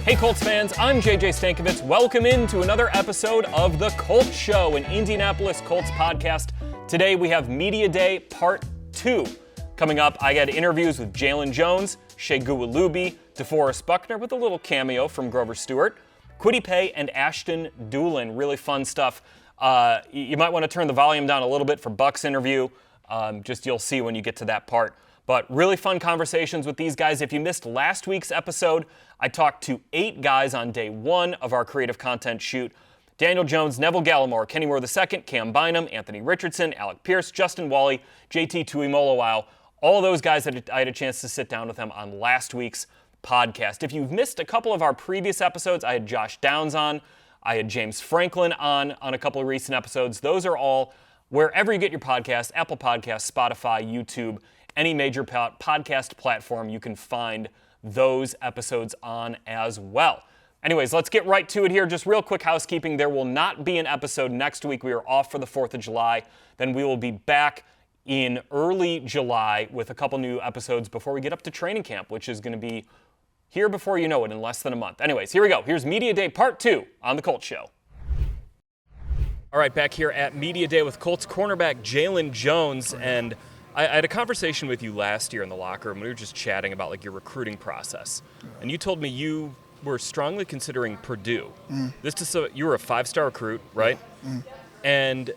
Hey Colts fans, I'm JJ Stankevitz. Welcome into another episode of the Colts Show, an Indianapolis Colts podcast. Today we have Media Day Part 2. Coming up, I got interviews with Jaylon Jones, Segun Olubi, DeForest Buckner with a little cameo from Grover Stewart, Kwity Paye, and Ashton Dulin. Really fun stuff. You might want to turn the volume down a little bit for Buck's interview. Just you'll see when you get to that part. But really fun conversations with these guys. If you missed last week's episode, I talked to 8 guys on day 1 of our creative content shoot. Daniel Jones, Neville Gallimore, Kenny Moore II, Cam Bynum, Anthony Richardson, Alec Pierce, Justin Wally, JT Tuimoloau. All those guys I had a chance to sit down with them on last week's podcast. If you've missed a couple of our previous episodes, I had Josh Downs on. I had James Franklin on a couple of recent episodes. Those are all wherever you get your podcasts, Apple Podcasts, Spotify, YouTube, any major podcast platform, you can find those episodes on as well. Anyways, let's get right to it here. Just real quick housekeeping. There will not be an episode next week. We are off for the 4th of July. Then we will be back in early July with a couple new episodes before we get up to training camp, which is going to be here before you know it in less than a month. Anyways, here we go. Here's Media Day Part 2 on the Colts Show. All right, back here at Media Day with Colts cornerback Jaylon Jones, and I had a conversation with you last year in the locker room. We were just chatting about like your recruiting process, and you told me you were strongly considering Purdue. You were a 5-star recruit, right? And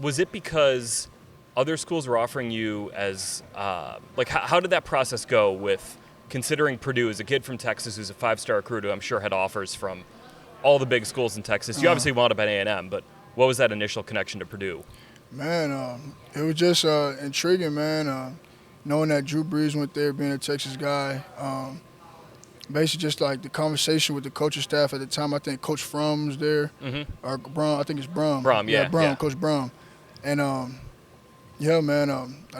was it because other schools were offering you as how did that process go with considering Purdue as a kid from Texas who's a 5-star recruit who I'm sure had offers from all the big schools in Texas? You obviously wound up at A&M, but what was that initial connection to Purdue? Man, it was just intriguing, man. Knowing that Drew Brees went there, being a Texas guy. Basically just like the conversation with the coaching staff at the time. I think Coach Fromm was there. Or Brum, I think it's Brum. Brum, yeah. Coach Brum. And, yeah, man,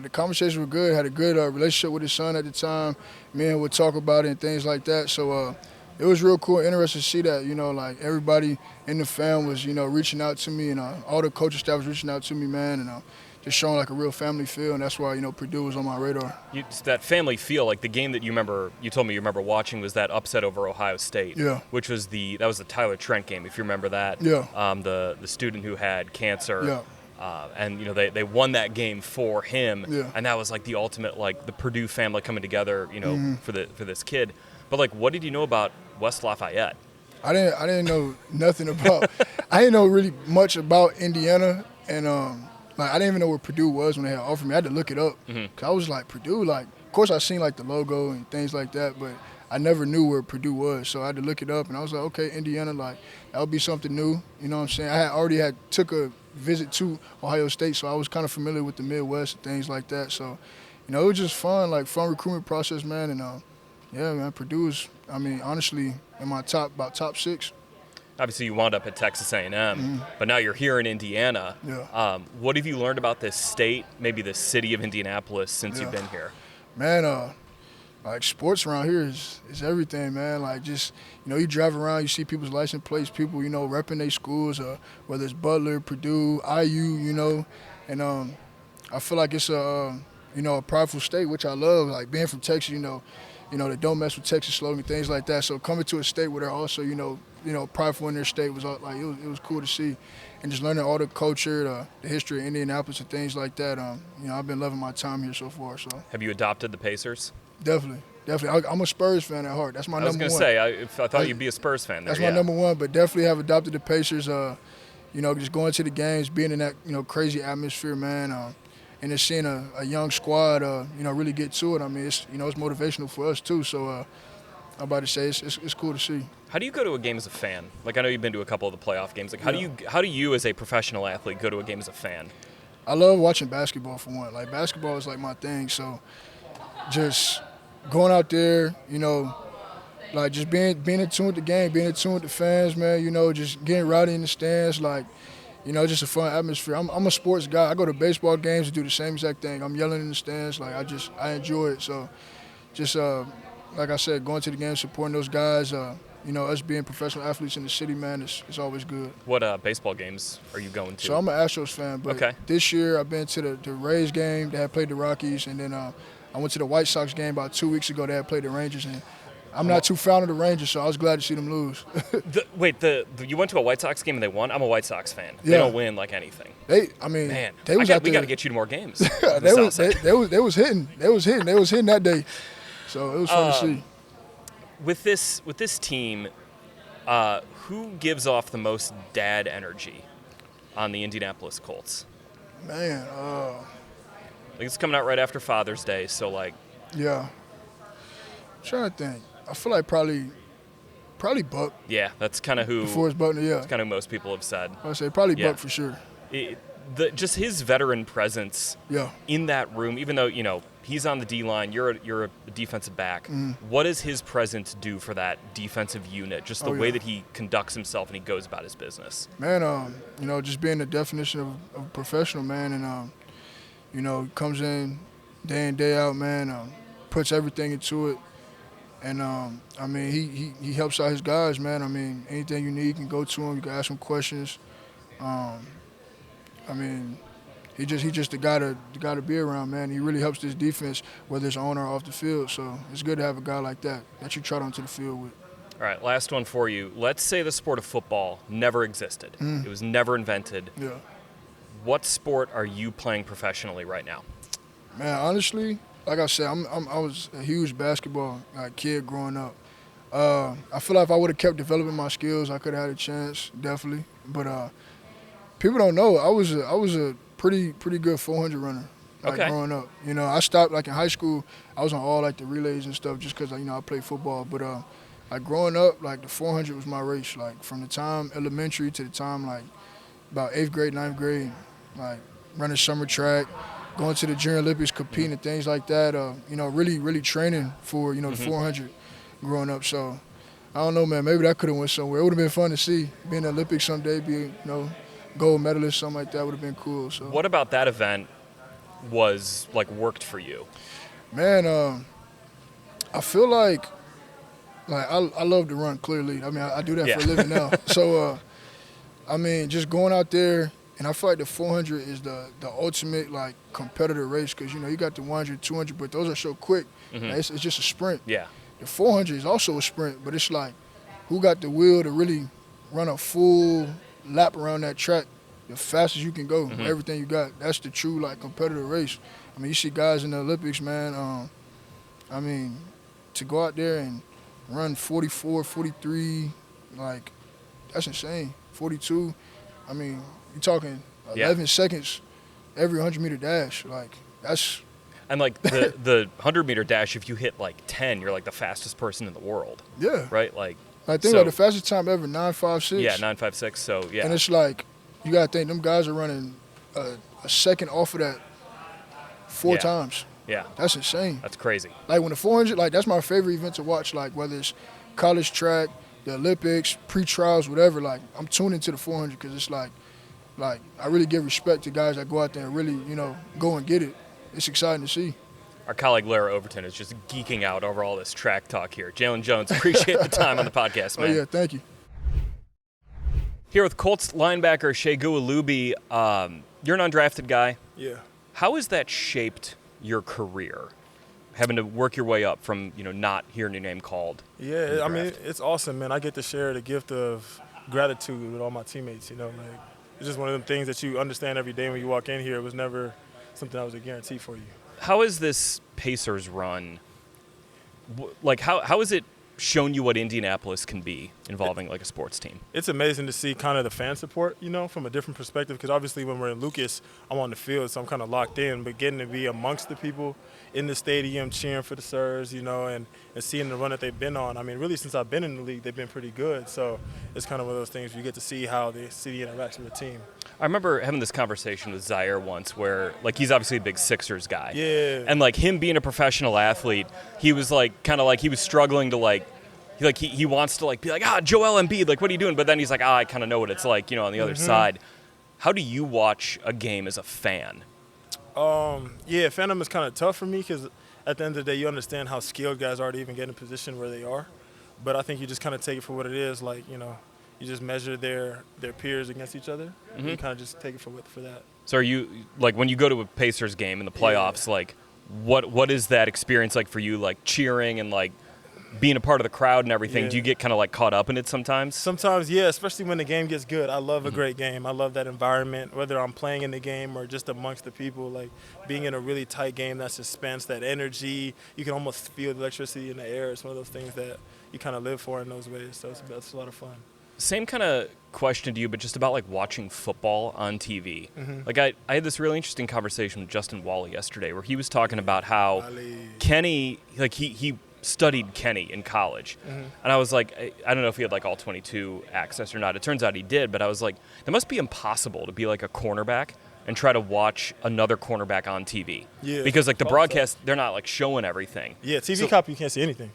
the conversation was good. Had a good relationship with his son at the time. Me and him would talk about it and things like that. So it was real cool, interesting to see that, like everybody in the fam was, reaching out to me, and all the coaching staff was reaching out to me, man, and just showing like a real family feel, and that's why, Purdue was on my radar. That family feel, like the game that you told me you remember watching was that upset over Ohio State, which was that was the Tyler Trent game, if you remember that. Yeah. The student who had cancer. Yeah. And they won that game for him, yeah. And that was like the ultimate, like the Purdue family coming together, for this kid. But like, what did you know about West Lafayette? I didn't know nothing about. I didn't know really much about Indiana, and I didn't even know where Purdue was when they had offered me. I had to look it up. Cause I was like, Purdue, of course I seen like the logo and things like that, but I never knew where Purdue was. So I had to look it up, and I was like, okay, Indiana, that would be something new. You know what I'm saying? I already took a visit to Ohio State, so I was kind of familiar with the Midwest and things like that. So, it was just fun recruitment process, man. And yeah, man, Purdue is, honestly, in my top 6. Obviously, you wound up at Texas A&M, but now you're here in Indiana. Yeah. What have you learned about this state, maybe the city of Indianapolis, since you've been here? Man, sports around here is everything, man. You drive around, you see people's license plates, people, repping their schools, whether it's Butler, Purdue, IU, and I feel like it's a prideful state, which I love. Like being from Texas, they don't mess with Texas slogan, things like that. So coming to a state where they're also, prideful in their state was it was cool to see, and just learning all the culture, the history of Indianapolis and things like that. I've been loving my time here so far. So. Have you adopted the Pacers? Definitely. I'm a Spurs fan at heart. That's my number one. I was going to say, I thought you'd be a Spurs fan there. That's my number one, but definitely have adopted the Pacers. Just going to the games, being in that, crazy atmosphere, man. And just seeing a young squad, really get to it. It's motivational for us too. So I'm about to say it's cool to see. How do you go to a game as a fan? I know you've been to a couple of the playoff games. How do you as a professional athlete go to a game as a fan? I love watching basketball for one. Basketball is my thing. So just going out there, just being in tune with the game, being in tune with the fans, man. Just getting rowdy in the stands, just a fun atmosphere. I'm a sports guy. I go to baseball games and do the same exact thing. I'm yelling in the stands. I enjoy it. So just, like I said, going to the games, supporting those guys, us being professional athletes in the city, man, it's always good. What baseball games are you going to? So I'm an Astros fan, but this year I've been to the Rays game. They had played the Rockies, and then I went to the White Sox game about 2 weeks ago. They had played the Rangers, and I'm not too fond of the Rangers, so I was glad to see them lose. You went to a White Sox game and they won? I'm a White Sox fan. Yeah. They don't win like anything. We got to get you to more games. they was hitting. They was hitting that day. So it was fun to see. With this team, who gives off the most dad energy on the Indianapolis Colts? Man, it's coming out right after Father's Day, so yeah. I'm trying to think. I feel like probably Buck. Yeah, that's kind of who DeForest Buckner. Yeah, that's kind of who most people have said. I would say probably Buck for sure. Just his veteran presence. Yeah. In that room, even though he's on the D line, you're a defensive back. What does his presence do for that defensive unit? Just the way that he conducts himself and he goes about his business. Man, just being the definition of a professional, man, and comes in day day out, man. Puts everything into it. And, he helps out his guys, man. Anything you need, you can go to him. You can ask him questions. He just the guy to be around, man. He really helps this defense, whether it's on or off the field. So it's good to have a guy like that you trot onto the field with. All right, last one for you. Let's say the sport of football never existed. It was never invented. Yeah. What sport are you playing professionally right now? Man, honestly, like I said, I was a huge basketball kid growing up. I feel like if I would have kept developing my skills, I could have had a chance, definitely. But people don't know I was a pretty good 400 runner growing up. I stopped in high school. I was on all the relays and stuff just because I played football. But growing up, the 400 was my race. From the time elementary to the time about 8th grade, 9th grade, running summer track, going to the Junior Olympics, competing and things like that. Really training for the 400 growing up. So I don't know, man. Maybe that could have went somewhere. It would have been fun to see being in the Olympics someday, be gold medalist, something like that would have been cool. So what about that event was worked for you? Man, I feel like I love to run. Clearly, I do that for a living now. So just going out there. And I feel like the 400 is the ultimate competitor race because you got the 100, 200, but those are so quick. It's just a sprint. Yeah. The 400 is also a sprint, but it's who got the will to really run a full lap around that track the fastest you can go. With everything you got. That's the true competitor race. You see guys in the Olympics, man. To go out there and run 44, 43, that's insane. 42. You're talking 11 seconds every 100-meter dash. That's... And, the 100-meter dash, if you hit, 10, you're, the fastest person in the world. Yeah. Right? I think the fastest time ever, 9.56. Yeah, 9.56, so, yeah. And it's you got to think, them guys are running a second off of that 4 times. Yeah. That's insane. That's crazy. When the 400, that's my favorite event to watch, whether it's college track, the Olympics, pre-trials, whatever, I'm tuning to the 400 because it's I really give respect to guys that go out there and really, go and get it. It's exciting to see. Our colleague Lara Overton is just geeking out over all this track talk here. Jaylon Jones, appreciate the time on the podcast, man. Oh, yeah, thank you. Here with Colts linebacker Segun Olubi. You're an undrafted guy. Yeah. How has that shaped your career, having to work your way up from, not hearing your name called? Yeah, it's awesome, man. I get to share the gift of gratitude with all my teammates, It's just one of them things that you understand every day when you walk in here. It was never something that was a guarantee for you. How has this Pacers run, how has it shown you what Indianapolis can be involving a sports team? It's amazing to see kind of the fan support, from a different perspective because obviously when we're in Lucas, I'm on the field, so I'm kind of locked in, but getting to be amongst the people in the stadium cheering for the Sirs, and seeing the run that they've been on. Really since I've been in the league, they've been pretty good, so it's kind of one of those things where you get to see how the city interacts with the team. I remember having this conversation with Zaire once where, he's obviously a big Sixers guy. Yeah. And, him being a professional athlete, he was, he was struggling to, he wants to, be Joel Embiid, what are you doing? But then he's I kind of know what it's like, on the other side. How do you watch a game as a fan? Fandom is kind of tough for me because at the end of the day, you understand how skilled guys are to even get in a position where they are. But I think you just kind of take it for what it is, you just measure their peers against each other. And you kind of just take it for that. So are you, when you go to a Pacers game in the playoffs, what is that experience like for you, cheering and, being a part of the crowd and everything, Yeah. do you get kind of like caught up in it sometimes? Sometimes, yeah, especially when the game gets good. I love a great game. I love that environment, whether I'm playing in the game or just amongst the people. Like being in a really tight game, that suspense, that energy. You can almost feel the electricity in the air. It's one of those things that you kind of live for in those ways. So it's a lot of fun. Same kind of question to you, but just about like watching football on TV. Like I had this really interesting conversation with Justin Wally yesterday where he was talking about how Kenny, like he studied Kenny in college. And I was like, I don't know if he had like all 22 access or not. It turns out he did, but I was like, that must be impossible to be like a cornerback and try to watch another cornerback on TV. Yeah. Because like the broadcast, they're not like showing everything. Yeah, TV copy, you can't see anything.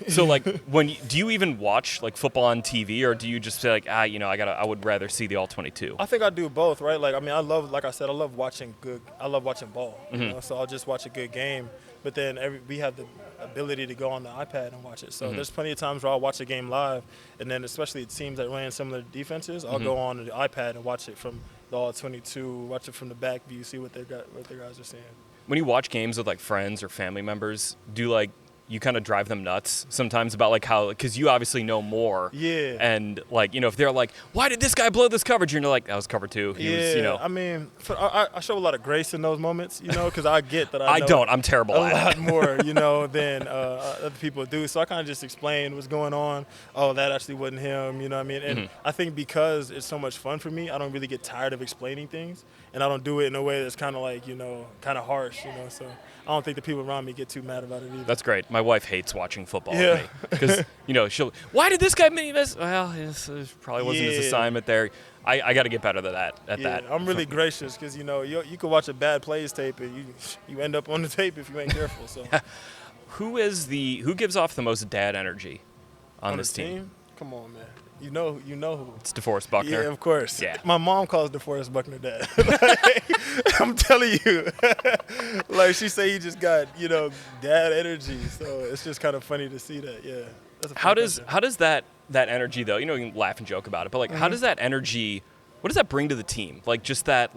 So like do you even watch like football on TV, or do you just say like, I would rather see the all 22? I think I do both, right? Like, I mean, like I said, I love watching ball. You know? So I'll just watch a good game. But then we have the ability to go on the iPad and watch it. So there's plenty of times where I'll watch a game live, and then especially teams that ran similar defenses, I'll go on the iPad and watch it from the all 22, watch it from the back view, see what their guys are saying. When you watch games with like friends or family members, do like you kind of drive them nuts sometimes about like how, because you obviously know more. Yeah. And like, you know, if they're like, why did this guy blow this coverage? And you're like, that was cover 2. He was, you know. I mean, I show a lot of grace in those moments, you know, because I get that I know I'm terrible a at lot it. more, you know, than other people do. So I kind of just explain what's going on. Oh, that actually wasn't him, you know what I mean? And I think because it's so much fun for me, I don't really get tired of explaining things. And I don't do it in a way that's kind of like, you know, kind of harsh, you know. So I don't think the people around me get too mad about it either. That's great. My wife hates watching football with me because, you know, why did this guy miss? Well, it probably wasn't his assignment there. I got to get better at that. I'm really gracious because, you know, you can watch a bad plays tape and you end up on the tape if you ain't careful. So Who gives off the most dad energy on this team? Come on, man. You know who. It's DeForest Buckner. Yeah, of course. Yeah. My mom calls DeForest Buckner dad. Like, I'm telling you. Like, she say he just got, you know, dad energy. So it's just kind of funny to see that. Yeah. That's a How does that energy, though, you know, you can laugh and joke about it, but like how does that energy, what does that bring to the team? Like just that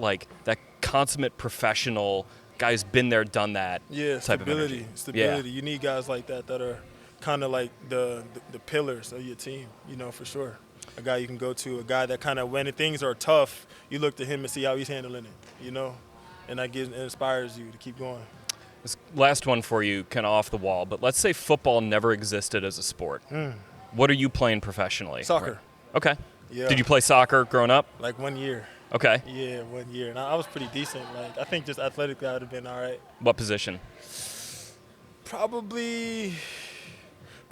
consummate professional guy who's been there, done that type of energy. Stability. You need guys like that are kind of like the pillars of your team, you know, for sure. A guy you can go to, a guy that kind of, when things are tough, you look to him and see how he's handling it, you know, and that inspires you to keep going. This last one for you, kind of off the wall, but let's say football never existed as a sport. What are you playing professionally? Soccer. Right. Okay. Yeah. Did you play soccer growing up? Like 1 year. Okay. Yeah, 1 year. And I was pretty decent. Like, I think just athletically I would have been all right. What position? Probably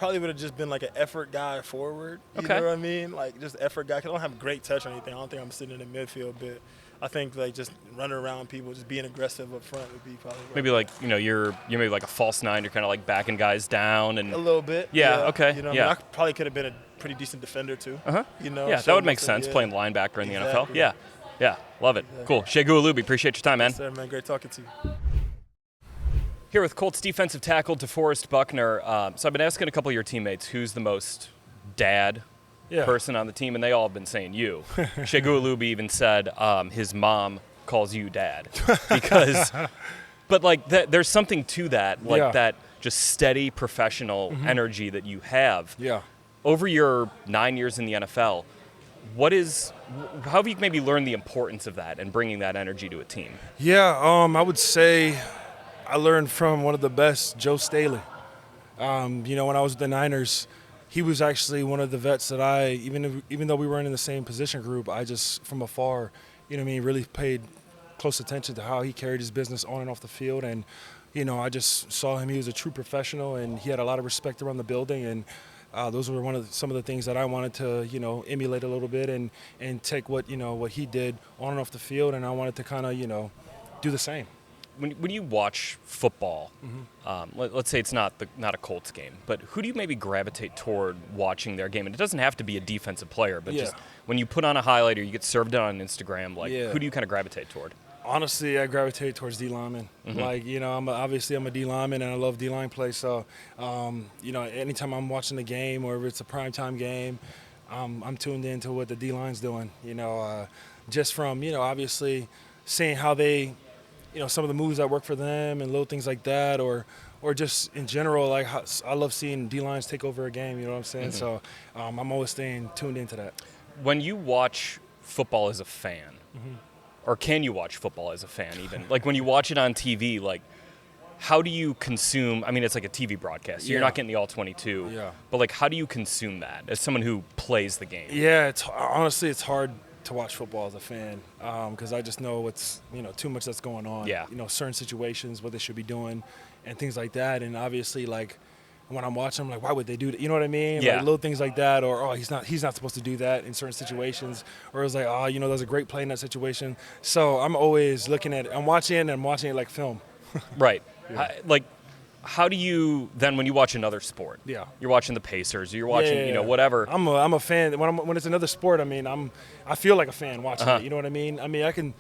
would have just been like an effort guy forward. You Okay. know what I mean? Like just effort guy. 'Cause I don't have great touch or anything. I don't think I'm sitting in the midfield, but I think like just running around people, just being aggressive up front would be probably Maybe like, you know, you're maybe like a false 9. You're kind of like backing guys down and a little bit. Yeah, okay, You know, yeah. I mean, I probably could have been a pretty decent defender too. You know. yeah, so that would make so, sense yeah. playing linebacker in the NFL. Exactly. Yeah, love it. Cool. Segun Olubi, appreciate your time, man. Yes, sir, man. Great talking to you. Here with Colts defensive tackle DeForest Buckner. So I've been asking a couple of your teammates who's the most dad person on the team, and they all have been saying you. Segun Olubi even said his mom calls you dad because, but like there's something to that, like that just steady professional energy that you have. Yeah. Over your 9 years in the NFL, how have you maybe learned the importance of that and bringing that energy to a team? Yeah, I would say I learned from one of the best, Joe Staley. You know, when I was with the Niners, he was actually one of the vets that even though we weren't in the same position group, I just, from afar, you know what I mean, really paid close attention to how he carried his business on and off the field. And, you know, I just saw him. He was a true professional, and he had a lot of respect around the building. And those were some of the things that I wanted to, you know, emulate a little bit and take what he did on and off the field, and I wanted to kind of, you know, do the same. When you watch football, let's say it's not a Colts game, but who do you maybe gravitate toward watching their game? And it doesn't have to be a defensive player, but just when you put on a highlight or you get served it on Instagram, like who do you kind of gravitate toward? Honestly, I gravitate towards D linemen. Like, you know, I'm a D lineman, and I love D line play. So, you know, anytime I'm watching the game or if it's a primetime game, I'm tuned into what the D line's doing. You know, just from, you know, obviously seeing how they, you know, some of the moves that work for them and little things like that, or or just in general, like I love seeing D-lines take over a game, you know what I'm saying? So I'm always staying tuned into that. When you watch football as a fan, or can you watch football as a fan even? Like when you watch it on TV, like how do you consume, I mean, it's like a TV broadcast, so you're not getting the all 22, but like how do you consume that as someone who plays the game? Yeah, honestly, it's hard to watch football as a fan because I just know it's, too much that's going on. Yeah. Certain situations, what they should be doing and things like that. And obviously, like, when I'm watching, I'm like, why would they do that? You know what I mean? Yeah. Like, little things like that, or, he's not supposed to do that in certain situations. Or it's like, that was a great play in that situation. So I'm always looking at it. I'm watching it like film. Right. How do you then when you watch another sport? Yeah. You're watching the Pacers, or you're watching, whatever. I'm a fan. When it's another sport, I mean, I feel like a fan watching it. You know what I mean? I mean, I can,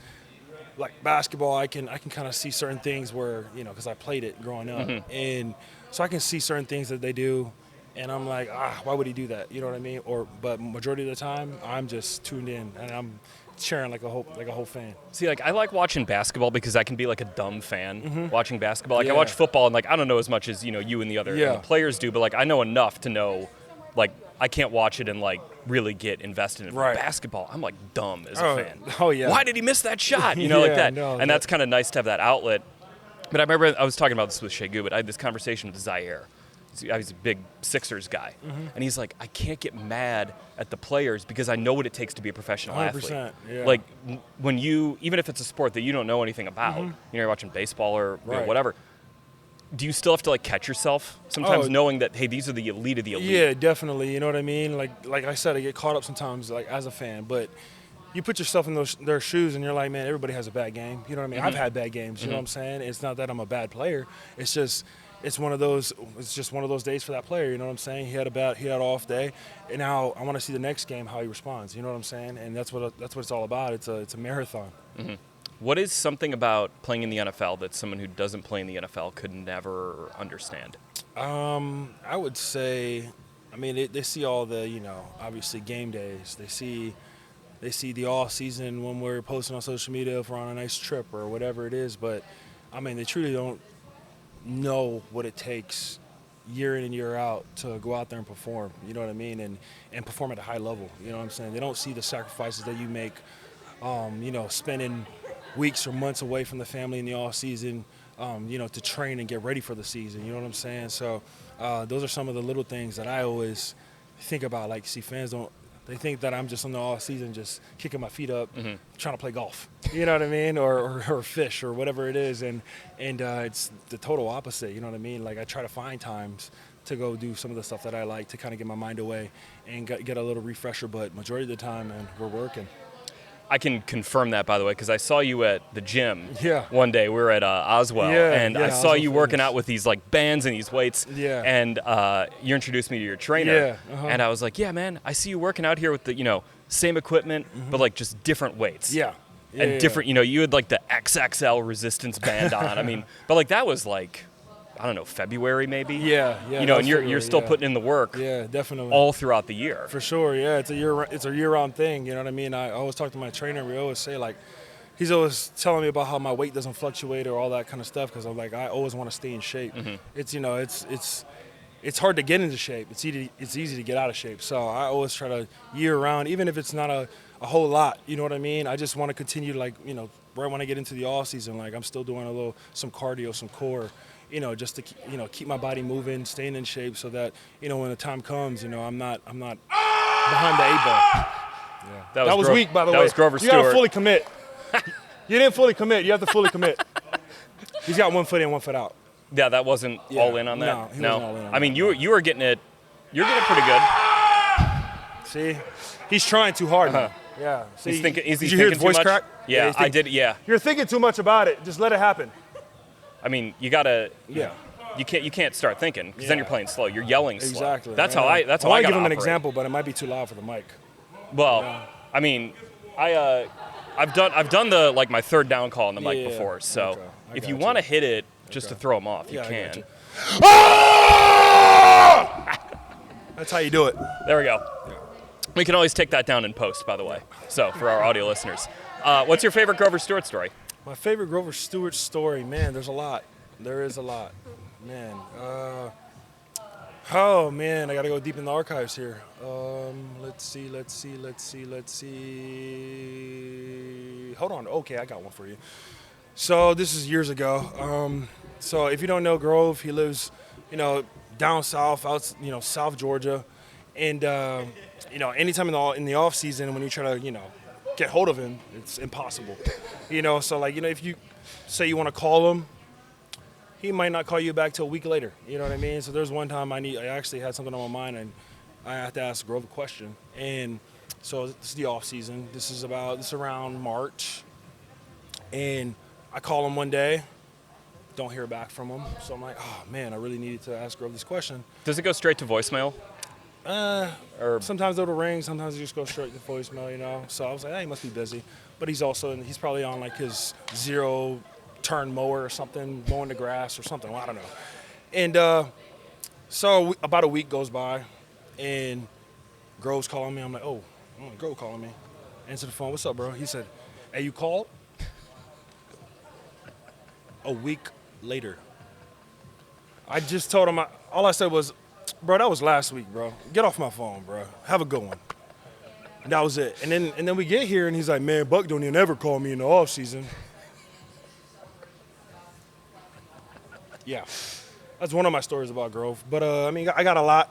like basketball, I can kind of see certain things where, because I played it growing up, and so I can see certain things that they do, and I'm like, why would he do that? You know what I mean? But majority of the time, I'm just tuned in and I'm cheering like a whole fan. See, like I like watching basketball because I can be like a dumb fan watching basketball. Like I watch football and like I don't know as much as you and the other and the players do, but like I know enough to know, like I can't watch it and like really get invested in it. Right. Basketball, I'm like dumb as a fan. Oh yeah. Why did he miss that shot? Like that. No, and that's kind of nice to have that outlet. But I remember I was talking about this with Segun, but I had this conversation with Zaire. He's a big Sixers guy. And he's like, I can't get mad at the players because I know what it takes to be a professional 100%, athlete. yeah. Like when even if it's a sport that you don't know anything about, you're watching baseball or whatever, do you still have to like catch yourself sometimes knowing that, hey, these are the elite of the elite? Yeah, definitely. You know what I mean? Like I said, I get caught up sometimes like as a fan, but you put yourself in their shoes and you're like, man, everybody has a bad game. You know what I mean? I've had bad games, you know what I'm saying? It's not that I'm a bad player. It's just it's one of those days for that player, you know what I'm saying? He had an off day, and now I want to see the next game how he responds, you know what I'm saying? And that's what it's all about. It's a marathon. What is something about playing in the NFL that someone who doesn't play in the NFL could never understand? I would say, I mean, they see all the, obviously game days. They see the off season when we're posting on social media if we're on a nice trip or whatever it is, but I mean, they truly don't know what it takes year in and year out to go out there and perform, you know what I mean, and perform at a high level, you know what I'm saying? They don't see the sacrifices that you make, spending weeks or months away from the family in the off season, to train and get ready for the season, you know what I'm saying? So those are some of the little things that I always think about. Like, see, fans they think that I'm just in the off season just kicking my feet up, trying to play golf. You know what I mean? Or fish or whatever it is. And it's the total opposite, you know what I mean? Like I try to find times to go do some of the stuff that I like to kind of get my mind away and get a little refresher. But majority of the time, man, we're working. I can confirm that, by the way, because I saw you at the gym Yeah. one day. We were at Oswell, and I saw Oswell you working Fitness. out with these like bands and these weights. Yeah. And you introduced me to your trainer. Yeah. And I was like, yeah, man, I see you working out here with the same equipment, but like just different weights. Yeah. And different, you had like the XXL resistance band on. I mean, but like that was like, I don't know, February maybe. Yeah. And you're still putting in the work. Yeah, definitely. All throughout the year. For sure, yeah. It's a year-round thing, you know what I mean? I always talk to my trainer. We always say, like, he's always telling me about how my weight doesn't fluctuate or all that kind of stuff because I'm like, I always want to stay in shape. It's, it's hard to get into shape. It's easy to get out of shape. So I always try to year-round, even if it's not a whole lot, you know what I mean? I just want to continue to, like, right when I get into the off season, like, I'm still doing some cardio, some core, just to keep my body moving, staying in shape, so that when the time comes, I'm not behind the 8-ball. Yeah. That was weak, by the way. That was Grover Stewart. You gotta fully commit. You didn't fully commit. You have to fully commit. He's got 1 foot in, 1 foot out. Yeah, that wasn't all in on that. No, he wasn't all in on I mean, that. you were getting it. You're getting it pretty good. See, he's trying too hard. Man. Yeah. See, He's thinking. Is he did you hear thinking his voice too much? crack? Yeah, I did. Yeah. You're thinking too much about it. Just let it happen. I mean, you gotta. Yeah. You can't start thinking because then you're playing slow. You're yelling slow. Exactly. That's yeah. how I. That's how I want to gotta give him an operate. example, but it might be too loud for the mic. Well, I mean, I've done the like my third down call on the mic before. So Okay. I if got you you. want to hit it just to throw them off, you Yeah, I got can. you. That's how you do it. There we go. We can always take that down in post, by the way. So for our audio listeners, what's your favorite Grover Stewart story? My favorite Grover Stewart story, man, there's a lot. There is a lot. man. Oh, man, I got to go deep in the archives here. Let's see. Hold on. Okay, I got one for you. So this is years ago. So if you don't know Grove, he lives, down south, South Georgia. And, anytime in the off season when you try to, get hold of him, it's impossible. So if you say you want to call him, he might not call you back till a week later. You know what I mean? So there's one time I actually had something on my mind and I had to ask Grove a question. And so this is the off season. This is around March. And I call him one day, don't hear back from him. So I'm like, oh man, I really needed to ask Grove this question. Does it go straight to voicemail? Or sometimes it'll ring, sometimes it just goes straight to voicemail, So I was like, he must be busy. But he's probably on like his 0-turn mower or something, mowing the grass or something. Well, I don't know. And so about a week goes by, and Grove's calling me. I'm like, Grove calling me. Answer the phone. What's up, bro? He said, hey, you called? A week later. I just told him, all I said was, bro, that was last week, bro. Get off my phone, bro. Have a good one. And that was it. And then we get here, and he's like, man, Buck don't even ever call me in the off season. Yeah, that's one of my stories about Grove. But, I got a lot.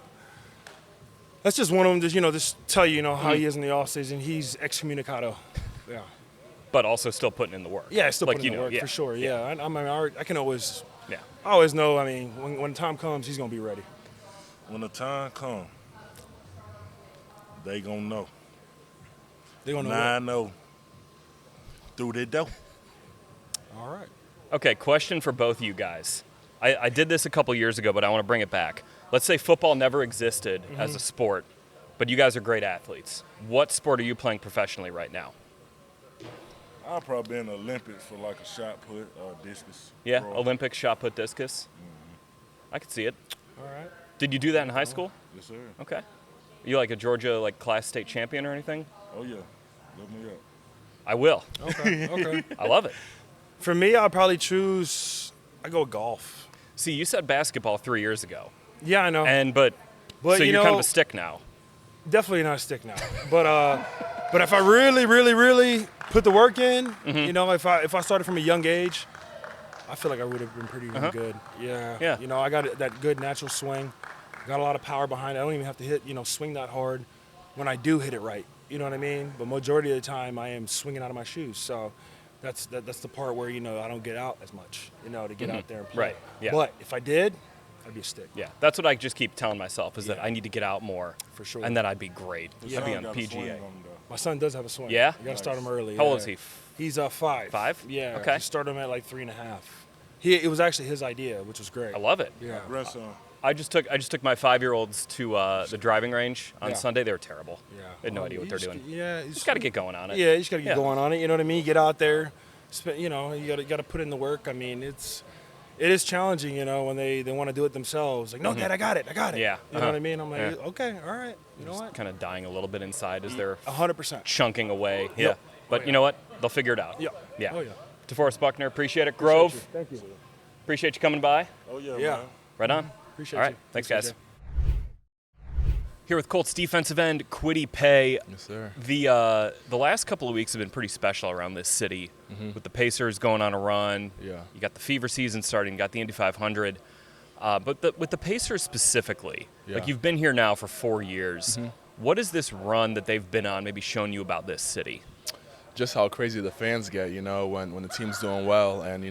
That's just one of them, just tell you, how he is in the off season. He's excommunicado. Yeah. But also still putting in the work. Yeah, still putting in the work, for sure. Yeah. I can always, I always know, when the time comes, he's going to be ready. When the time comes, they gonna know. They gonna know. Now I know. Through the door. All right. Okay, question for both of you guys. I did this a couple years ago, but I want to bring it back. Let's say football never existed as a sport, but you guys are great athletes. What sport are you playing professionally right now? I'll probably be in the Olympics for like a shot put or discus. Yeah, throw. Olympic shot put discus. I could see it. All right. Did you do that in high school? Yes, sir. Okay. Are you like a Georgia class state champion or anything? Oh, yeah. Look me up. I will. Okay. I love it. For me, I'll probably I go golf. See, you said basketball 3 years ago. Yeah, I know. But so you you're kind know, of a stick now. Definitely not a stick now. But if I really, really, really put the work in, if I started from a young age, I feel like I would have been pretty good. Yeah. I got that good natural swing. Got a lot of power behind it. I don't even have to swing that hard when I do hit it right. You know what I mean? But majority of the time, I am swinging out of my shoes. So that's the part where, I don't get out as much, to get out there and play. Right, yeah. But if I did, I'd be a stick. Yeah, that's what I just keep telling myself is that I need to get out more. For sure. And then I'd be great. Yeah. I'd be on Got a swing PGA. on him, though. My son does have a swing. Yeah? You got to start him early. How old yeah. is he? He's 5. 5? Yeah. Okay. I started him at like 3.5. It was actually his idea, which was great. I love it. Yeah. Grandson. I just took my 5-year-olds to the driving range on Sunday. They were terrible. Yeah. They had no idea what they're doing. Yeah. Just got to get going on it. Yeah, you just got to get going on it. You know what I mean? Get out there. You got to put in the work. I mean, it is challenging, when they want to do it themselves. Like, no, Dad, I got it. Yeah. You know what I mean? I'm like, okay, all right. You know what? Kind of dying a little bit inside as they're 100%. chunking away. Yeah. Yep. But you know what? They'll figure it out. Yeah. Yeah. Oh, yeah. DeForest Buckner, appreciate it. Grove, Thank you. appreciate you coming by. Oh, yeah, Yeah. man. Right on. Appreciate All right. you. Thanks, Appreciate guys. Here with Colts defensive end Kwity Paye. Yes, sir. The last couple of weeks have been pretty special around this city with the Pacers going on a run. Yeah. You got the Fever season starting, you got the Indy 500. But with the Pacers specifically, Yeah. you've been here now for 4 years. What is this run that they've been on maybe shown you about this city? Just how crazy the fans get, when the team's doing well and,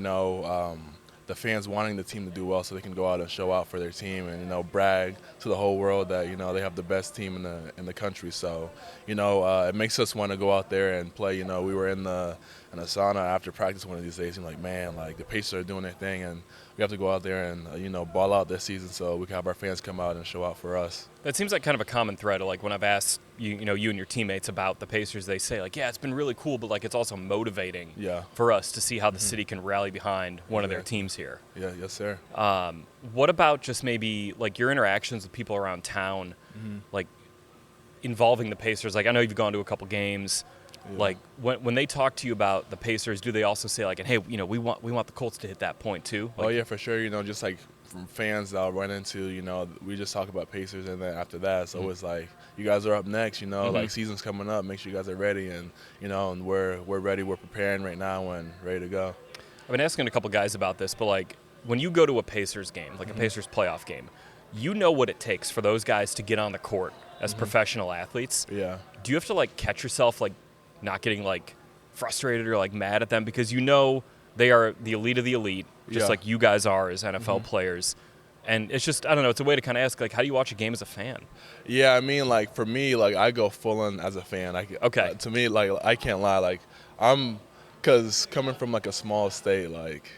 the fans wanting the team to do well so they can go out and show out for their team and, brag to the whole world that, they have the best team in the country. So, it makes us want to go out there and play. We were in the sauna after practice one of these days and man, the Pacers are doing their thing and we have to go out there and, ball out this season so we can have our fans come out and show out for us. That seems like kind of a common thread. When I've asked you and your teammates about the Pacers, they say yeah, it's been really cool, but it's also motivating for us to see how the city can rally behind one of their teams here. Yeah, yes, sir. What about just maybe your interactions with people around town, involving the Pacers? I know you've gone to a couple games. Yeah. When they talk to you about the Pacers, do they also say and hey, we want the Colts to hit that point too? Oh yeah, for sure. Just fans that I'll run into, we just talk about Pacers, and then after that, so it's like, you guys are up next, like season's coming up, make sure you guys are ready, and and we're ready, we're preparing right now and ready to go. I've been asking a couple guys about this, but like when you go to a Pacers game, like a Pacers playoff game, you know what it takes for those guys to get on the court as professional athletes. Yeah. Do you have to like catch yourself like not getting like frustrated or like mad at them because they are the elite of the elite, just like you guys are as NFL players? And it's just, I don't know, it's a way to kind of ask, like, how do you watch a game as a fan? Yeah, I mean, like, for me, like, I go full in as a fan. Okay. To me, like, I can't lie. Like, because coming from, like, a small state, like,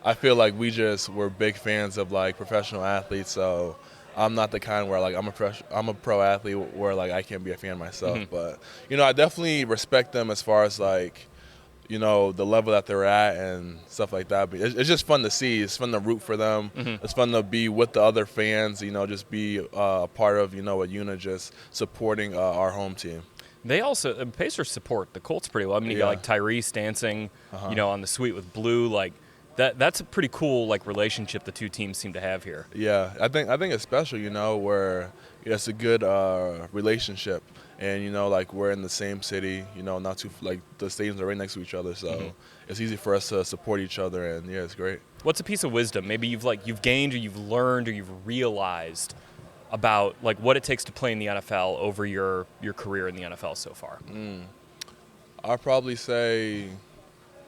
I feel like we're big fans of, like, professional athletes. So I'm not the kind where, like, I'm a pro athlete where, like, I can't be a fan myself. But, I definitely respect them as far as, like, the level that they're at and stuff like that. But it's just fun to see. It's fun to root for them. It's fun to be with the other fans, just be a part of, a unit just supporting our home team. They also, Pacers support the Colts pretty well. I mean, you got like Tyrese dancing, on the suite with Blue. Like, that's a pretty cool, like, relationship the two teams seem to have here. Yeah, I think it's special, where it's a good relationship. And, like, we're in the same city, not too, like, the stadiums are right next to each other. So it's easy for us to support each other. And, yeah, it's great. What's a piece of wisdom maybe you've gained or you've learned or you've realized about, like, what it takes to play in the NFL over your career in the NFL so far? I'll probably say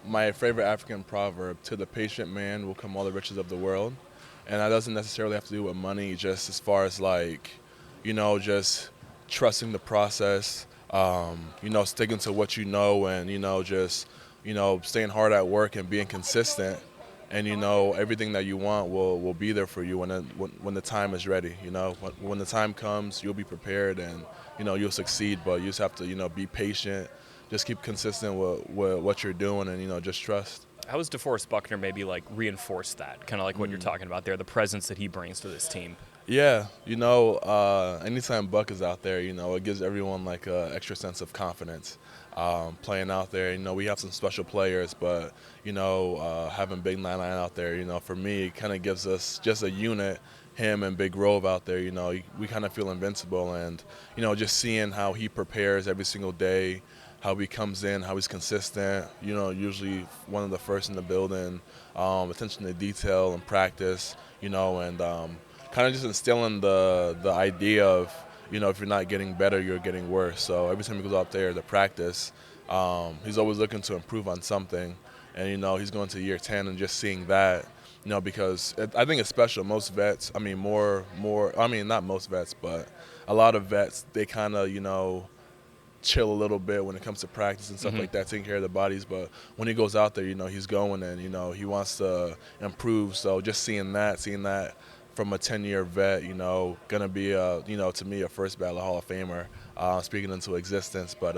my favorite African proverb, to the patient man will come all the riches of the world. And that doesn't necessarily have to do with money, just as far as, like, just trusting the process, sticking to what you know, and, just, staying hard at work and being consistent. And, everything that you want will be there for you when the time is ready. When the time comes, you'll be prepared and, you'll succeed. But you just have to, be patient, just keep consistent with what you're doing and, just trust. How has DeForest Buckner maybe, like, reinforced that, kind of like what you're talking about there, the presence that he brings to this team? Yeah, anytime Buck is out there, it gives everyone like an extra sense of confidence playing out there. We have some special players, but, having Big 99 out there, for me, it kind of gives us just a unit, him and Big Grove out there, we kind of feel invincible. And, just seeing how he prepares every single day, how he comes in, how he's consistent, usually one of the first in the building, attention to detail and practice, and kind of just instilling the idea of, if you're not getting better, you're getting worse. So every time he goes out there to practice, he's always looking to improve on something. And, he's going to year 10 and just seeing that, because I think it's special. Most vets, not most vets, but a lot of vets, they kind of, chill a little bit when it comes to practice and stuff like that, taking care of the bodies. But when he goes out there, he's going and, he wants to improve. So just seeing that from a 10-year vet, gonna be to me a first ballot Hall of Famer, speaking into existence. But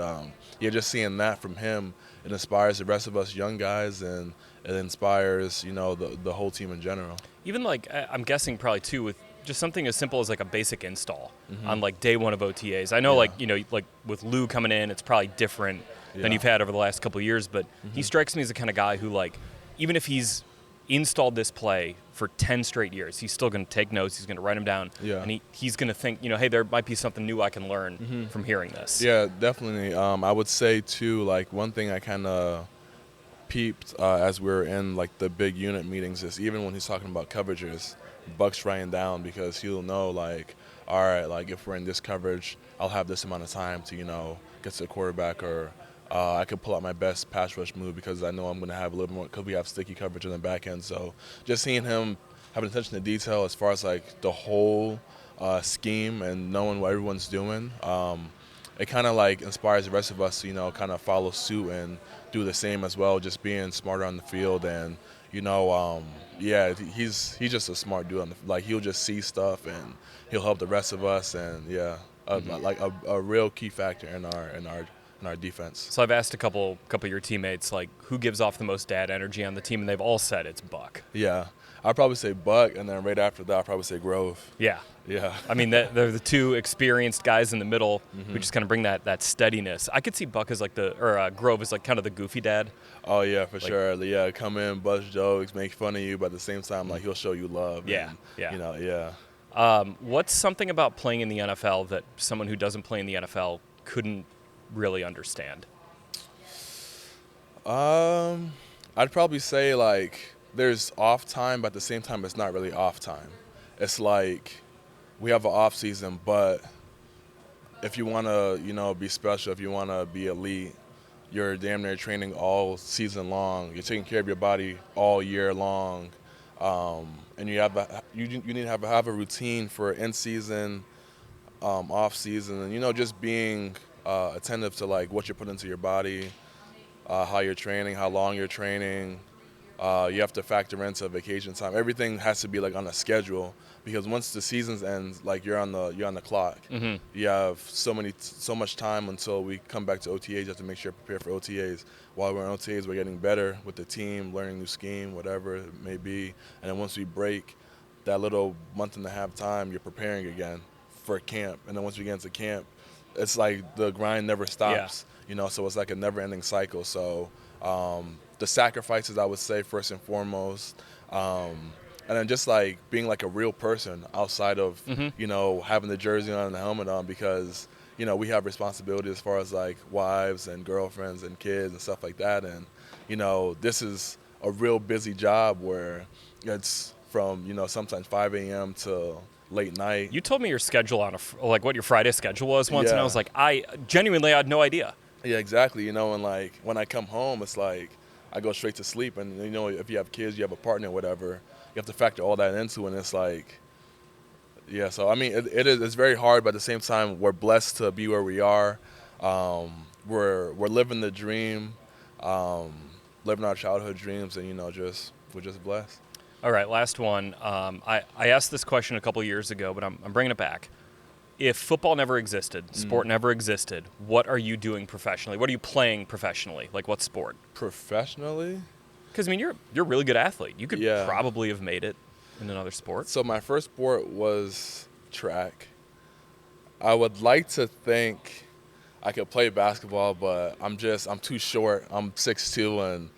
just seeing that from him, it inspires the rest of us young guys, and it inspires the whole team in general. Even like, I'm guessing probably too with just something as simple as like a basic install on like day one of OTAs. I know like with Lou coming in, it's probably different than you've had over the last couple of years, but he strikes me as the kind of guy who, like, even if he's installed this play for 10 straight years, he's still going to take notes, he's going to write them down, and he's going to think, hey, there might be something new I can learn from hearing this. Yeah, definitely. I would say too, like, one thing I kind of peeped as we were in like the big unit meetings is even when he's talking about coverages, Buck's writing down, because he'll know, like, all right, like, if we're in this coverage, I'll have this amount of time to, get to the quarterback, or I could pull out my best pass rush move because I know I'm going to have a little more, because we have sticky coverage in the back end. So just seeing him having attention to detail as far as, like, the whole scheme and knowing what everyone's doing, it kind of, like, inspires the rest of us to, kind of follow suit and do the same as well, just being smarter on the field. And, he's just a smart dude. Like, he'll just see stuff and he'll help the rest of us. And, like a real key factor in our defense. So I've asked a couple of your teammates, like, who gives off the most dad energy on the team, and they've all said it's Buck. Yeah. I'd probably say Buck, and then right after that, I'd probably say Grove. Yeah. Yeah. I mean, they're the two experienced guys in the middle who just kind of bring that steadiness. I could see Buck as Grove as like kind of the goofy dad. Oh, yeah, for sure. Yeah, come in, bust jokes, make fun of you, but at the same time, like, he'll show you love. Yeah, and, yeah. You know, yeah. What's something about playing in the NFL that someone who doesn't play in the NFL couldn't really understand? I'd probably say, like, there's off time, but at the same time, it's not really off time. It's like we have an off season, but if you want to, you know, be special, if you want to be elite, you're damn near training all season long. You're taking care of your body all year long, and you need to have a routine for in season, off season, and, you know, just being attentive to, like, what you're putting into your body, how you're training, how long you're training. You have to factor into vacation time. Everything has to be, like, on a schedule, because once the season ends, like, you're on the clock. Mm-hmm. You have so much time until we come back to OTAs. You have to make sure you're prepared for OTAs. While we're on OTAs, we're getting better with the team, learning new scheme, whatever it may be. And then once we break that little month and a half time, you're preparing again for camp. And then once we get into camp, it's like the grind never stops. Yeah. You know, so it's like a never-ending cycle. So the sacrifices, I would say, first and foremost, and then just, like, being like a real person outside of, you know, having the jersey on and the helmet on, because, you know, we have responsibility as far as, like, wives and girlfriends and kids and stuff like that. And, you know, this is a real busy job where it's from, you know, sometimes 5 a.m. to late night. You told me your schedule like what your Friday schedule was once, and I Yeah. was like, I genuinely had no idea. Yeah, exactly. You know, and, like, when I come home, it's like I go straight to sleep. And, you know, if you have kids, you have a partner, whatever, you have to factor all that into. And it's like, yeah. So I mean, it's very hard, but at the same time, we're blessed to be where we are. We're living the dream, living our childhood dreams, and, you know, we're just blessed. All right, last one. I asked this question a couple years ago, but I'm bringing it back. If football never existed, sport never existed, what are you doing professionally? What are you playing professionally? Like, what sport? Professionally? Because, I mean, you're a really good athlete. You could Yeah. probably have made it in another sport. So my first sport was track. I would like to think I could play basketball, but I'm too short. I'm 6'2", and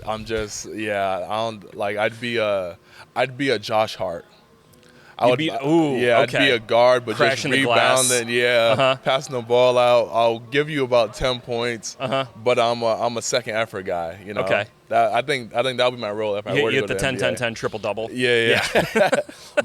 I'm just, I don't, like, I'd be a Josh Hart. I'd be a guard, but Crashing just the glass. rebounding, passing the ball out. I'll give you about 10 points, but I'm a second effort guy, you know. Okay. I think that'll be my role if I were to You go get to the NBA. 10-10-10 triple-double. Yeah.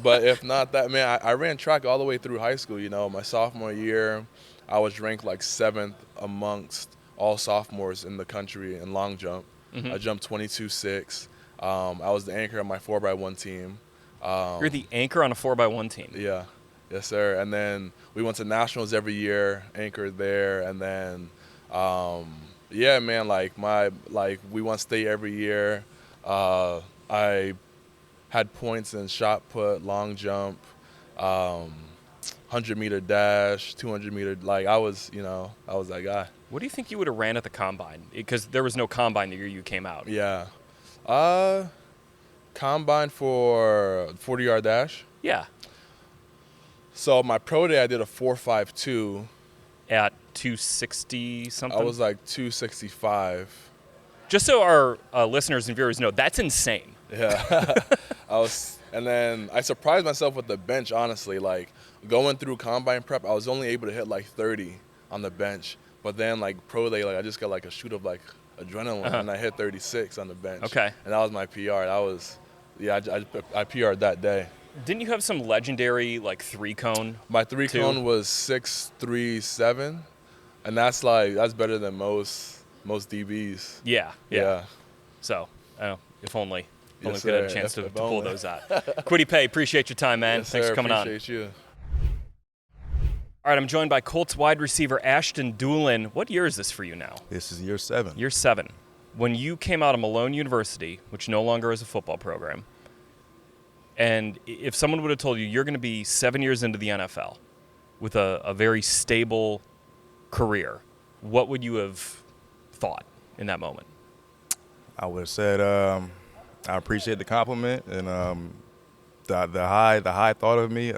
But if not that, man, I ran track all the way through high school, you know. My sophomore year, I was ranked like 7th amongst all sophomores in the country in long jump. I jumped 22.6. I was the anchor on my 4x1 team. You're the anchor on a 4x1 team. Yeah. Yes, sir. And then we went to nationals every year, anchored there. And then, we won state every year. I had points in shot put, long jump, 100-meter dash, 200-meter. Like, I was that guy. What do you think you would have ran at the combine? Because there was no combine the year you came out. Yeah. Combine for 40-yard dash. Yeah. So my pro day, I did a 4.52. At 260 something? I was like 265. Just so our listeners and viewers know, that's insane. Yeah. And then I surprised myself with the bench, honestly. Like, going through combine prep, I was only able to hit like 30 on the bench. But then, like, pro day, like, I just got like a shoot of like adrenaline, and I hit 36 on the bench. Okay. And that was my PR. I PR'd that day. Didn't you have some legendary, like, 3-cone? My 3-cone was 6.37, and that's better than most DBs. Yeah. So, if only. Yes, we could have a chance to pull those out. Kwity Paye, appreciate your time, man. Yes, Thanks sir, for coming on. Appreciate you. All right, I'm joined by Colts wide receiver Ashton Dulin. What year is this for you now? This is year 7. Year 7. When you came out of Malone University, which no longer is a football program, and if someone would have told you you're going to be 7 years into the NFL with a very stable career, what would you have thought in that moment? I would have said I appreciate the compliment and the high thought of me.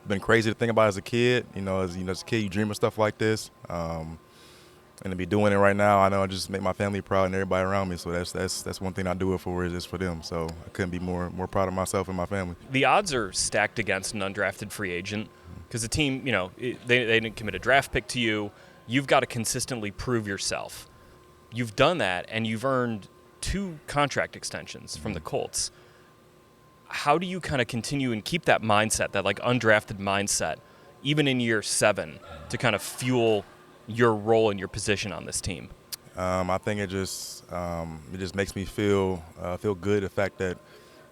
Been crazy to think about as a kid. As a kid, you dream of stuff like this. And to be doing it right now, I know I just make my family proud and everybody around me. So that's one thing I do it for is for them. So I couldn't be more proud of myself and my family. The odds are stacked against an undrafted free agent because the team, they didn't commit a draft pick to you. You've got to consistently prove yourself. You've done that, and you've earned 2 contract extensions from the Colts. How do you kind of continue and keep that mindset, that like undrafted mindset, even in year 7, to kind of fuel your role and your position on this team? I think it just makes me feel good, the fact that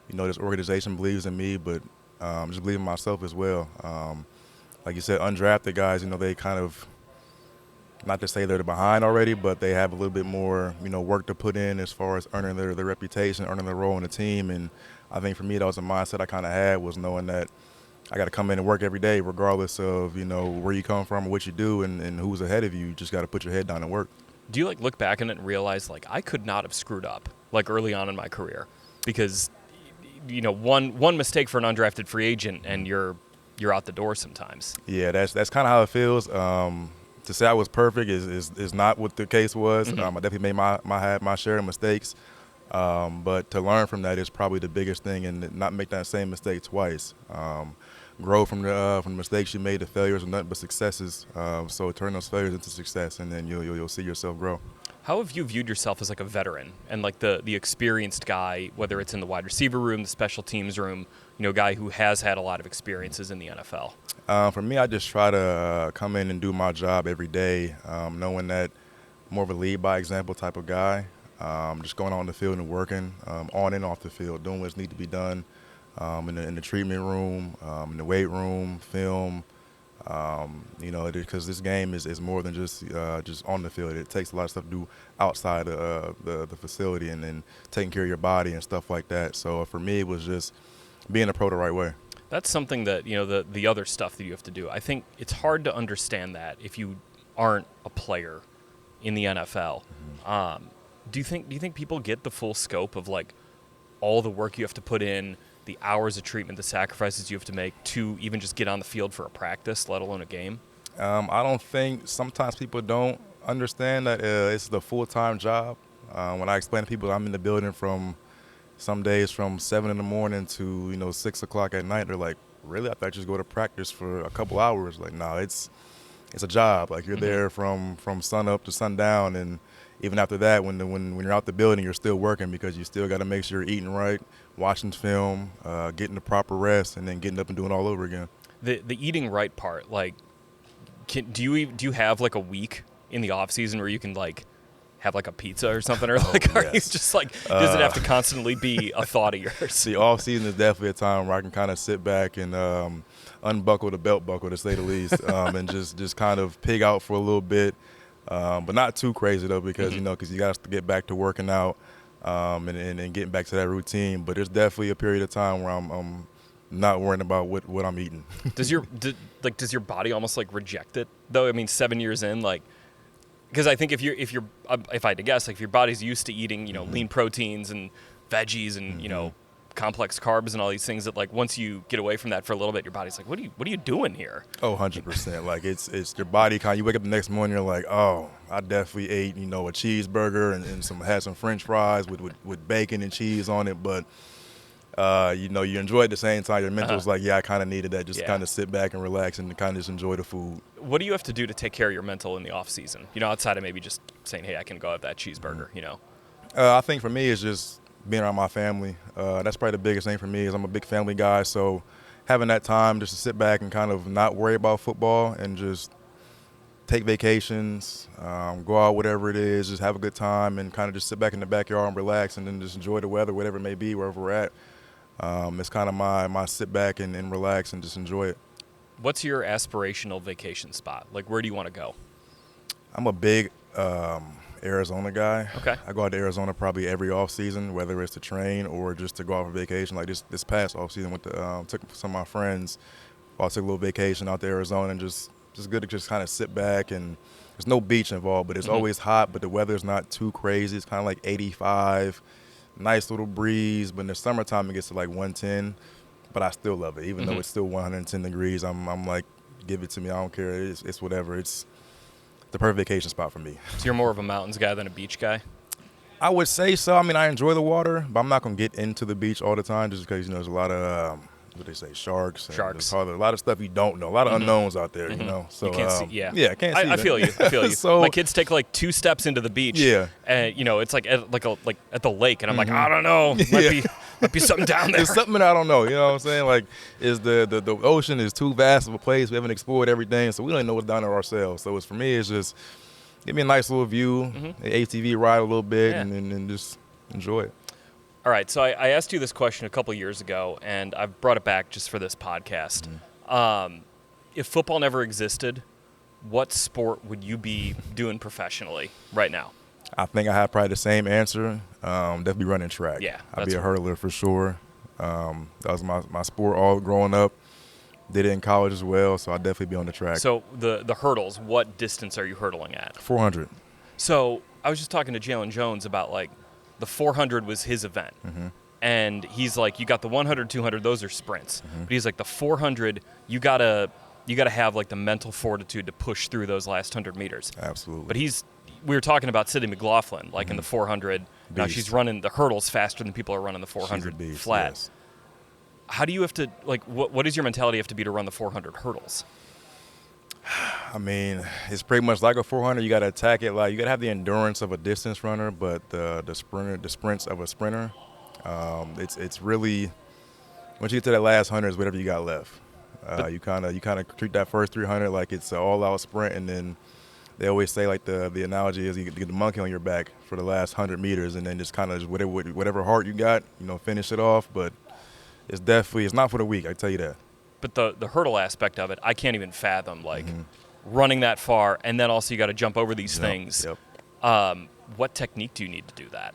this organization believes in me, but just believe in myself as well. Like you said, undrafted guys, they kind of, not to say they're behind already, but they have a little bit more work to put in as far as earning their reputation, earning their role in the team. And I think for me, that was a mindset I kind of had, was knowing that I got to come in and work every day, regardless of, where you come from or what you do and who's ahead of you. You just got to put your head down and work. Do you look back on it and realize I could not have screwed up early on in my career? Because, one mistake for an undrafted free agent and you're out the door sometimes. Yeah, that's kind of how it feels. To say I was perfect is not what the case was. Mm-hmm. I definitely made my share of mistakes. But to learn from that is probably the biggest thing, and not make that same mistake twice. Grow from the mistakes you made. The failures are nothing but successes. So turn those failures into success, and then you'll see yourself grow. How have you viewed yourself as a veteran and the experienced guy, whether it's in the wide receiver room, the special teams room, guy who has had a lot of experiences in the NFL? For me, I just try to come in and do my job every day, knowing that I'm more of a lead by example type of guy. Just going on the field and working, on and off the field, doing what's need to be done, in the treatment room, in the weight room, film, because this game is more than just on the field. It takes a lot of stuff to do outside the facility, and then taking care of your body and stuff like that. So for me, it was just being a pro the right way. That's something that, the other stuff that you have to do. I think it's hard to understand that if you aren't a player in the NFL. Mm-hmm. Do you think people get the full scope of all the work you have to put in, the hours of treatment, the sacrifices you have to make to even just get on the field for a practice, let alone a game? I don't think, sometimes people don't understand that it's the full-time job. When I explain to people I'm in the building from some days from 7 in the morning to 6 o'clock at night, they're like, really? I thought you just go to practice for a couple hours. No, it's a job. You're there from sun up to sundown, and even after that, when you're out the building, you're still working because you still got to make sure you're eating right, watching film, getting the proper rest, and then getting up and doing it all over again. The eating right part, do you have a week in the off season where you can have a pizza or something, or are you just does it have to constantly be a thought of yours? The off season is definitely a time where I can kind of sit back and unbuckle the belt buckle, to say the least, and just kind of pig out for a little bit. But not too crazy, though, because, because you got to get back to working out and getting back to that routine. But there's definitely a period of time where I'm not worrying about what I'm eating. Does your body almost reject it, though? I mean, 7 years in, because I think if I had to guess, if your body's used to eating, lean proteins and veggies and, complex carbs and all these things, that once you get away from that for a little bit, your body's what are you doing here? Oh, 100%. It's your body you wake up the next morning, you're like, oh, I definitely ate, a cheeseburger and had some French fries with bacon and cheese on it, but you enjoy it at the same time. Your mental's I kind of needed that, just kind of sit back and relax and kind of just enjoy the food. What do you have to do to take care of your mental in the off season? Outside of maybe just saying, hey, I can go have that cheeseburger. I think for me it's just being around my family. That's probably the biggest thing for me, is I'm a big family guy. So having that time just to sit back and kind of not worry about football and just take vacations, go out, whatever it is, just have a good time and kind of just sit back in the backyard and relax and then just enjoy the weather, whatever it may be, wherever we're at. It's kind of my sit back and relax and just enjoy it. What's your aspirational vacation spot? Where do you want to go? I'm a big Arizona guy. Okay. I go out to Arizona probably every off season, whether it's to train or just to go out for vacation. This past off season, took some of my friends. I took a little vacation out to Arizona, and just good to just kind of sit back, and there's no beach involved, but it's always hot, but the weather's not too crazy. It's kind of 85, nice little breeze. But in the summertime, it gets to like 110. But I still love it, even though it's still 110 degrees. I'm like, give it to me. I don't care. It's whatever. It's the perfect vacation spot for me. So you're more of a mountains guy than a beach guy? I would say so. I mean, I enjoy the water, but I'm not going to get into the beach all the time just because, there's a lot of, what they say, sharks. Sharks. A lot of stuff you don't know. A lot of unknowns out there, So, You can't see, Yeah, I can't see I feel you. I feel you. So, my kids take like 2 steps into the beach. Yeah. And, it's like at the lake. And I'm like, I don't know. Might be something down there. There's something that I don't know. You know what I'm saying? Like, the ocean is too vast of a place. We haven't explored everything, so we don't know what's down there ourselves. So for me, it's just give me a nice little view, an ATV ride a little bit, and just enjoy it. All right, so I asked you this question a couple years ago, and I've brought it back just for this podcast. If football never existed, what sport would you be doing professionally right now? I think I have probably the same answer. Definitely running track. Yeah, I'd be a hurdler for sure. That was my sport all growing up. Did it in college as well, so I'd definitely be on the track. So the hurdles, what distance are you hurdling at? 400. So I was just talking to Jaylon Jones about the 400 was his event. And he's like, you got the 100, 200, those are sprints. But he's like, the 400, you gotta have like the mental fortitude to push through those last 100 meters. Absolutely. But we were talking about Sydney McLaughlin, like in the 400. Now Beast. she's running the hurdles faster than people are running the 400 She's a beast, flat. yes. How do you have to, what is your mentality have to be to run the 400 hurdles? I mean, it's pretty much like a 400. You got to attack it like you got to have the endurance of a distance runner, but the sprints of a sprinter. It's really once you get to that last 100 is whatever you got left. You kind of treat that first 300 like it's an all-out sprint, and then they always say like the analogy is you get the monkey on your back for the last 100 meters, and then just kind of whatever heart you got, finish it off. But it's not for the weak. I tell you that. But the hurdle aspect of it, I can't even fathom running that far, and then also you got to jump over these things. Yep. What technique do you need to do that?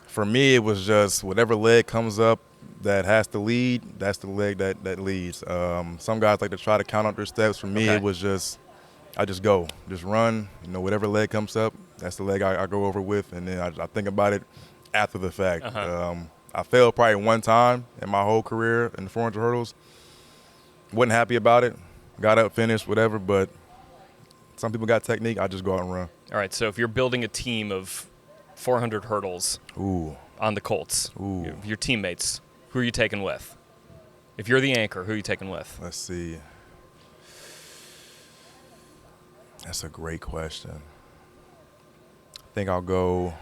For me, it was just whatever leg comes up that has to lead, that's the leg that leads. Some guys like to try to count up their steps. For me, it was just I just go, just run. Whatever leg comes up, that's the leg I go over with, and then I think about it after the fact. I failed probably one time in my whole career in the 400 hurdles. Wasn't happy about it. Got up, finished, whatever, but some people got technique. I just go out and run. All right, so if you're building a team of 400 hurdles on the Colts, your teammates, who are you taking with? If you're the anchor, who are you taking with? Let's see. That's a great question. I think I'll go.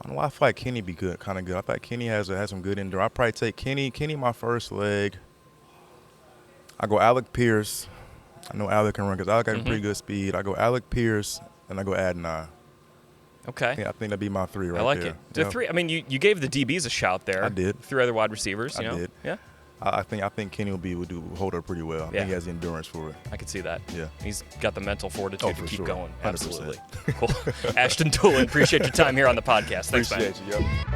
I don't know. I feel like Kenny be good, kind of good. I feel like Kenny has some good endurance. I'll probably take Kenny my first leg. I go Alec Pierce. I know Alec can run because Alec has pretty good speed. I go Alec Pierce, and I go Adnan. Okay. I think that'd be my 3 right there. I like it. The 3. I mean, you gave the DBs a shout there. I did. 3 other wide receivers. I did. Yeah. I think Kenny will hold up pretty well. I think he has the endurance for it. I could see that. Yeah. He's got the mental fortitude to keep sure. going. 100%. Absolutely. Cool. Ashton Dulin, appreciate your time here on the podcast. Thanks, man. Appreciate you, yo.